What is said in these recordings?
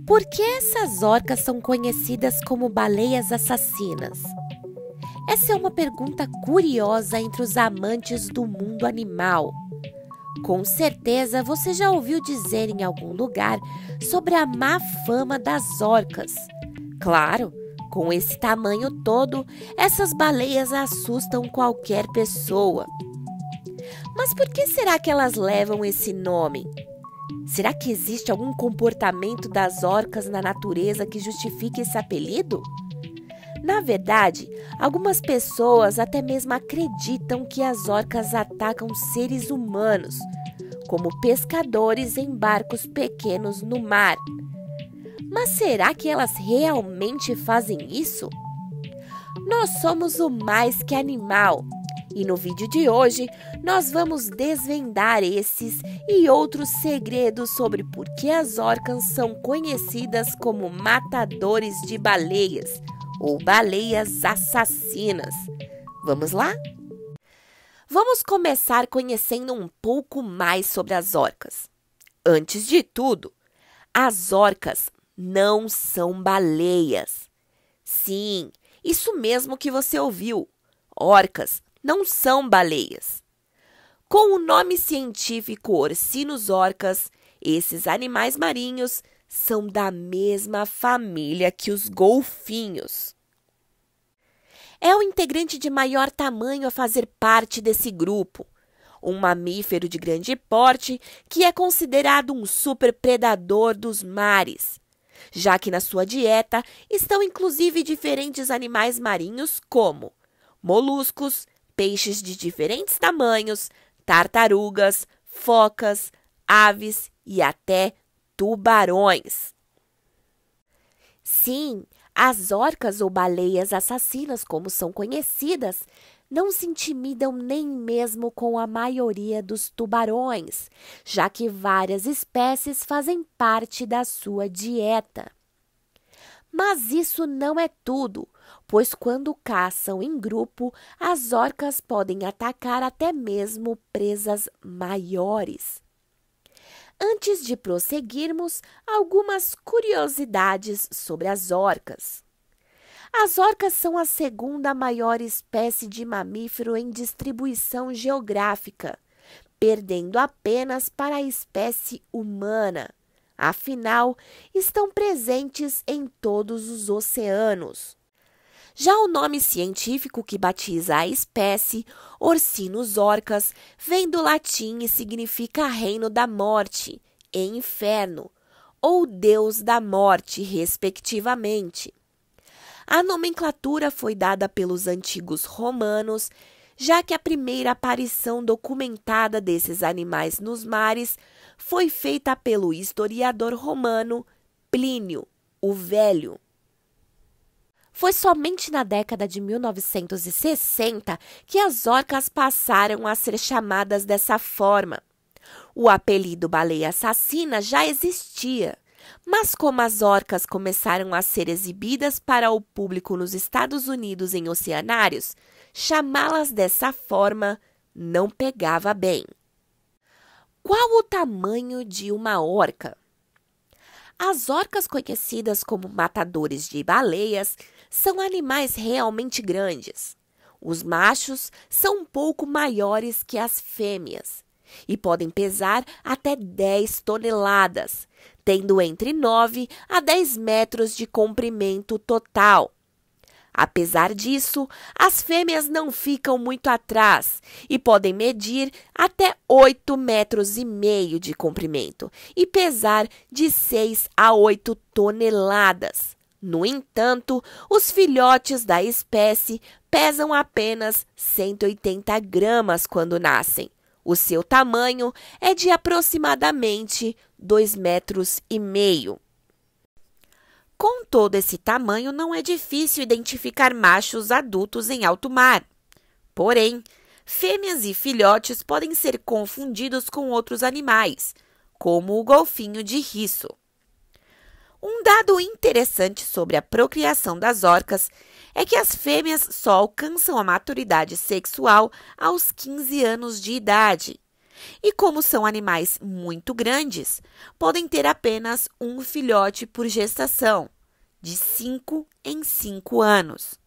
Por que essas orcas são conhecidas como baleias assassinas? Essa é uma pergunta curiosa entre os amantes do mundo animal. Com certeza você já ouviu dizer em algum lugar sobre a má fama das orcas. Claro, com esse tamanho todo, essas baleias assustam qualquer pessoa. Mas por que será que elas levam esse nome? Será que existe algum comportamento das orcas na natureza que justifique esse apelido? Na verdade, algumas pessoas até mesmo acreditam que as orcas atacam seres humanos, como pescadores em barcos pequenos no mar. Mas será que elas realmente fazem isso? Nós somos o mais que animal. E no vídeo de hoje, nós vamos desvendar esses e outros segredos sobre por que as orcas são conhecidas como matadores de baleias ou baleias assassinas. Vamos lá? Vamos começar conhecendo um pouco mais sobre as orcas. Antes de tudo, as orcas não são baleias. Sim, isso mesmo que você ouviu. Orcas não são baleias. Com o nome científico Orcinus orcas, esses animais marinhos são da mesma família que os golfinhos. É o integrante de maior tamanho a fazer parte desse grupo, um mamífero de grande porte que é considerado um superpredador dos mares, já que na sua dieta estão inclusive diferentes animais marinhos como moluscos, peixes de diferentes tamanhos, tartarugas, focas, aves e até tubarões. Sim, as orcas ou baleias assassinas, como são conhecidas, não se intimidam nem mesmo com a maioria dos tubarões, já que várias espécies fazem parte da sua dieta. Mas isso não é tudo, pois quando caçam em grupo, as orcas podem atacar até mesmo presas maiores. Antes de prosseguirmos, algumas curiosidades sobre as orcas. As orcas são a segunda maior espécie de mamífero em distribuição geográfica, perdendo apenas para a espécie humana. Afinal, estão presentes em todos os oceanos. Já o nome científico que batiza a espécie, Orcinus orcas, vem do latim e significa reino da morte e inferno, ou deus da morte, respectivamente. A nomenclatura foi dada pelos antigos romanos, já que a primeira aparição documentada desses animais nos mares foi feita pelo historiador romano Plínio o Velho. Foi somente na década de 1960 que as orcas passaram a ser chamadas dessa forma. O apelido baleia assassina já existia, mas como as orcas começaram a ser exibidas para o público nos Estados Unidos em oceanários, chamá-las dessa forma não pegava bem. Qual o tamanho de uma orca? As orcas, conhecidas como matadores de baleias, são animais realmente grandes. Os machos são um pouco maiores que as fêmeas e podem pesar até 10 toneladas, tendo entre 9 a 10 metros de comprimento total. Apesar disso, as fêmeas não ficam muito atrás e podem medir até 8,5 metros de comprimento e pesar de 6 a 8 toneladas. No entanto, os filhotes da espécie pesam apenas 180 gramas quando nascem. O seu tamanho é de aproximadamente 2,5 metros. Com todo esse tamanho, não é difícil identificar machos adultos em alto mar. Porém, fêmeas e filhotes podem ser confundidos com outros animais, como o golfinho de riso. Um dado interessante sobre a procriação das orcas é que as fêmeas só alcançam a maturidade sexual aos 15 anos de idade. E como são animais muito grandes, podem ter apenas um filhote por gestação, de 5 em 5 anos.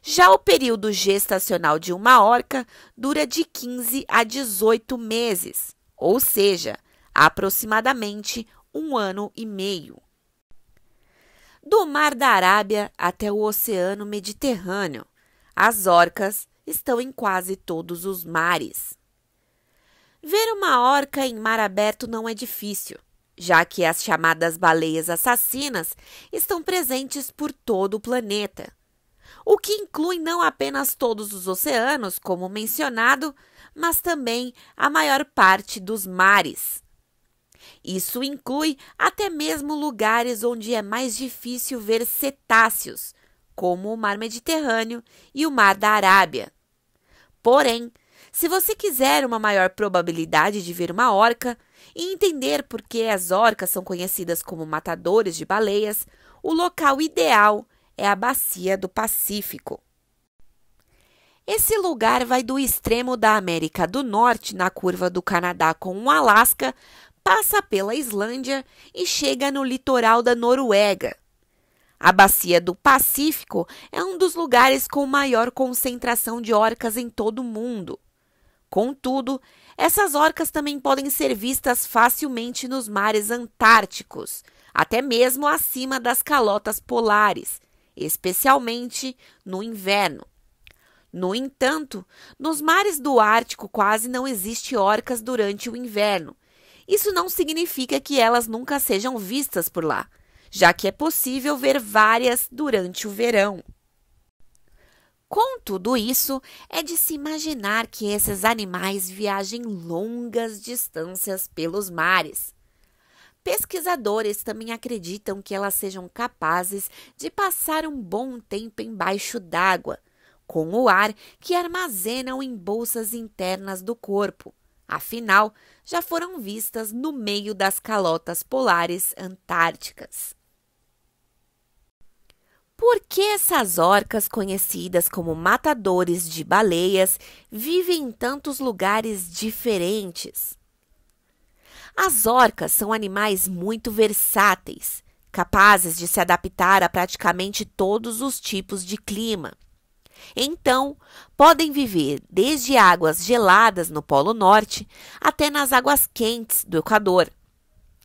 Já o período gestacional de uma orca dura de 15 a 18 meses, ou seja, aproximadamente 1 ano e meio. Do Mar da Arábia até o Oceano Mediterrâneo, as orcas estão em quase todos os mares. Ver uma orca em mar aberto não é difícil, já que as chamadas baleias assassinas estão presentes por todo o planeta, o que inclui não apenas todos os oceanos, como mencionado, mas também a maior parte dos mares. Isso inclui até mesmo lugares onde é mais difícil ver cetáceos, como o Mar Mediterrâneo e o Mar da Arábia. Porém, se você quiser uma maior probabilidade de ver uma orca e entender por que as orcas são conhecidas como matadores de baleias, o local ideal é a Bacia do Pacífico. Esse lugar vai do extremo da América do Norte, na curva do Canadá com o Alasca, passa pela Islândia e chega no litoral da Noruega. A Bacia do Pacífico é um dos lugares com maior concentração de orcas em todo o mundo. Contudo, essas orcas também podem ser vistas facilmente nos mares antárticos, até mesmo acima das calotas polares, especialmente no inverno. No entanto, nos mares do Ártico quase não existe orcas durante o inverno. Isso não significa que elas nunca sejam vistas por lá, já que é possível ver várias durante o verão. Com tudo isso, é de se imaginar que esses animais viajem longas distâncias pelos mares. Pesquisadores também acreditam que elas sejam capazes de passar um bom tempo embaixo d'água, com o ar que armazenam em bolsas internas do corpo. Afinal, já foram vistas no meio das calotas polares antárticas. Por que essas orcas, conhecidas como matadores de baleias, vivem em tantos lugares diferentes? As orcas são animais muito versáteis, capazes de se adaptar a praticamente todos os tipos de clima. Então, podem viver desde águas geladas no Polo Norte até nas águas quentes do Equador.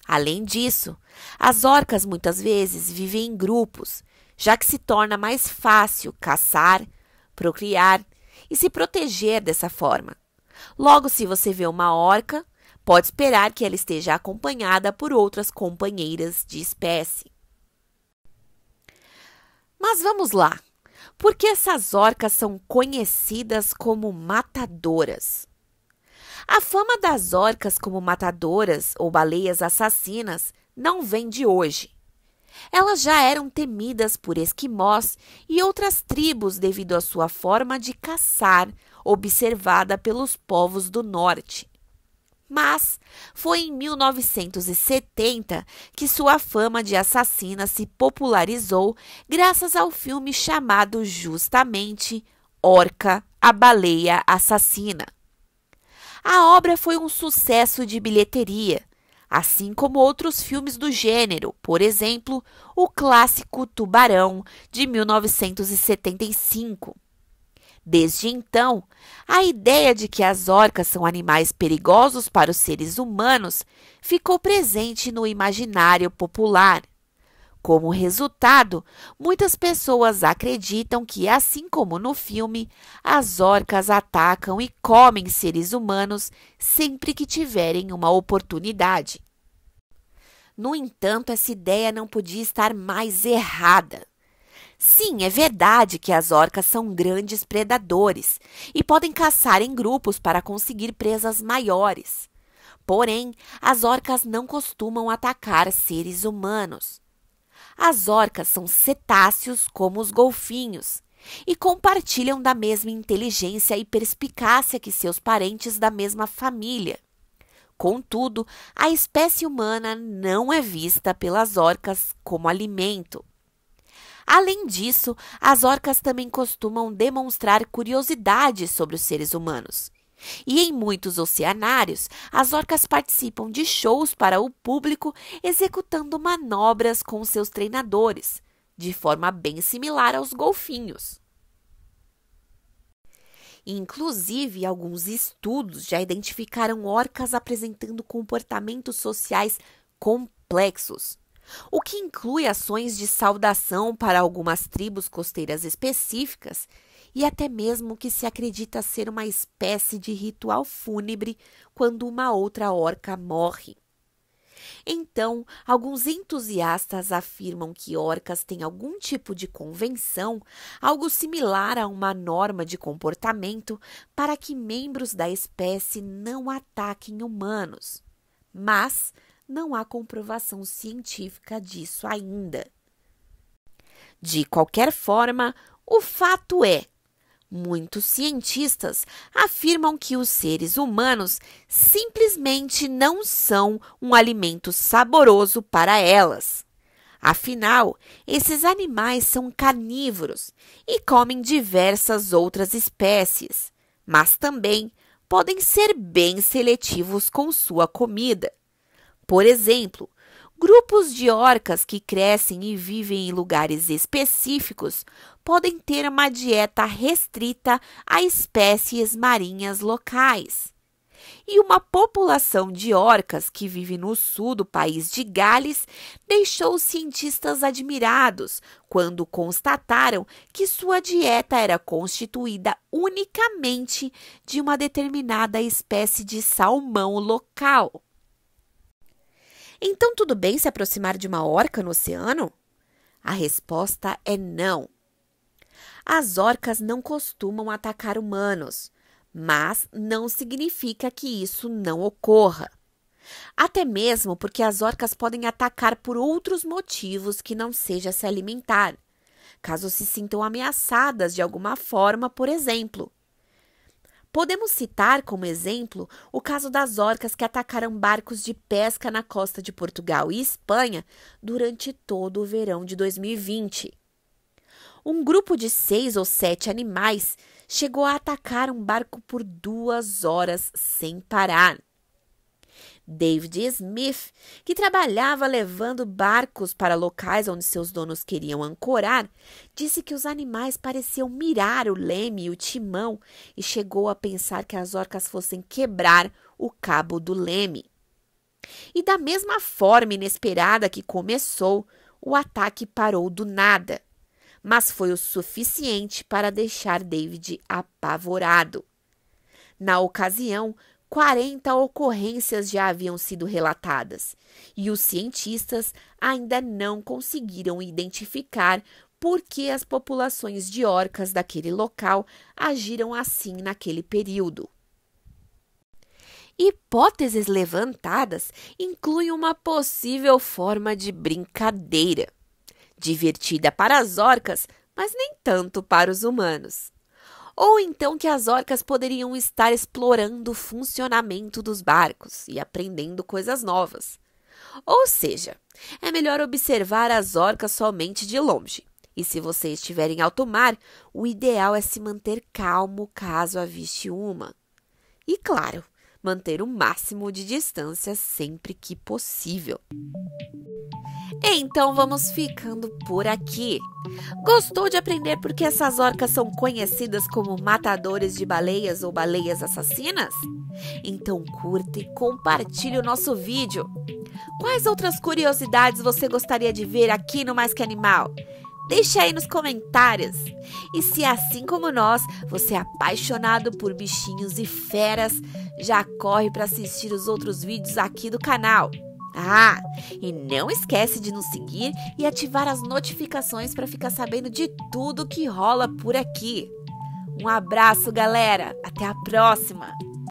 Além disso, as orcas muitas vezes vivem em grupos, já que se torna mais fácil caçar, procriar e se proteger dessa forma. Logo, se você vê uma orca, pode esperar que ela esteja acompanhada por outras companheiras de espécie. Mas vamos lá. Por que essas orcas são conhecidas como matadoras? A fama das orcas como matadoras ou baleias assassinas não vem de hoje. Elas já eram temidas por esquimós e outras tribos devido à sua forma de caçar, observada pelos povos do norte. Mas foi em 1970 que sua fama de assassina se popularizou graças ao filme chamado justamente Orca, a Baleia Assassina. A obra foi um sucesso de bilheteria, assim como outros filmes do gênero, por exemplo, o clássico Tubarão, de 1975. Desde então, a ideia de que as orcas são animais perigosos para os seres humanos ficou presente no imaginário popular. Como resultado, muitas pessoas acreditam que, assim como no filme, as orcas atacam e comem seres humanos sempre que tiverem uma oportunidade. No entanto, essa ideia não podia estar mais errada. Sim, é verdade que as orcas são grandes predadores e podem caçar em grupos para conseguir presas maiores. Porém, as orcas não costumam atacar seres humanos. As orcas são cetáceos como os golfinhos e compartilham da mesma inteligência e perspicácia que seus parentes da mesma família. Contudo, a espécie humana não é vista pelas orcas como alimento. Além disso, as orcas também costumam demonstrar curiosidade sobre os seres humanos. E em muitos oceanários, as orcas participam de shows para o público executando manobras com seus treinadores, de forma bem similar aos golfinhos. Inclusive, alguns estudos já identificaram orcas apresentando comportamentos sociais complexos, o que inclui ações de saudação para algumas tribos costeiras específicas e até mesmo que se acredita ser uma espécie de ritual fúnebre quando uma outra orca morre. Então, alguns entusiastas afirmam que orcas têm algum tipo de convenção, algo similar a uma norma de comportamento para que membros da espécie não ataquem humanos. Mas não há comprovação científica disso ainda. De qualquer forma, o fato é: muitos cientistas afirmam que os seres humanos simplesmente não são um alimento saboroso para elas. Afinal, esses animais são carnívoros e comem diversas outras espécies, mas também podem ser bem seletivos com sua comida. Por exemplo, grupos de orcas que crescem e vivem em lugares específicos podem ter uma dieta restrita a espécies marinhas locais. E uma população de orcas que vive no sul do país de Gales deixou os cientistas admirados quando constataram que sua dieta era constituída unicamente de uma determinada espécie de salmão local. Então, tudo bem se aproximar de uma orca no oceano? A resposta é não. As orcas não costumam atacar humanos, mas não significa que isso não ocorra. Até mesmo porque as orcas podem atacar por outros motivos que não seja se alimentar, caso se sintam ameaçadas de alguma forma, por exemplo. Podemos citar como exemplo o caso das orcas que atacaram barcos de pesca na costa de Portugal e Espanha durante todo o verão de 2020. Um grupo de 6 ou 7 animais chegou a atacar um barco por 2 horas sem parar. David Smith, que trabalhava levando barcos para locais onde seus donos queriam ancorar, disse que os animais pareciam mirar o leme e o timão e chegou a pensar que as orcas fossem quebrar o cabo do leme. E da mesma forma inesperada que começou, o ataque parou do nada, mas foi o suficiente para deixar David apavorado. Na ocasião, 40 ocorrências já haviam sido relatadas e os cientistas ainda não conseguiram identificar por que as populações de orcas daquele local agiram assim naquele período. Hipóteses levantadas incluem uma possível forma de brincadeira, divertida para as orcas, mas nem tanto para os humanos. Ou então que as orcas poderiam estar explorando o funcionamento dos barcos e aprendendo coisas novas. Ou seja, é melhor observar as orcas somente de longe. E se você estiver em alto mar, o ideal é se manter calmo caso aviste uma. E claro, manter o máximo de distância sempre que possível. Então vamos ficando por aqui. Gostou de aprender por que essas orcas são conhecidas como matadores de baleias ou baleias assassinas? Então curta e compartilhe o nosso vídeo. Quais outras curiosidades você gostaria de ver aqui no Mais Que Animal? Deixe aí nos comentários. E se assim como nós, você é apaixonado por bichinhos e feras, já corre para assistir os outros vídeos aqui do canal. Ah, e não esquece de nos seguir e ativar as notificações para ficar sabendo de tudo que rola por aqui. Um abraço, galera. Até a próxima!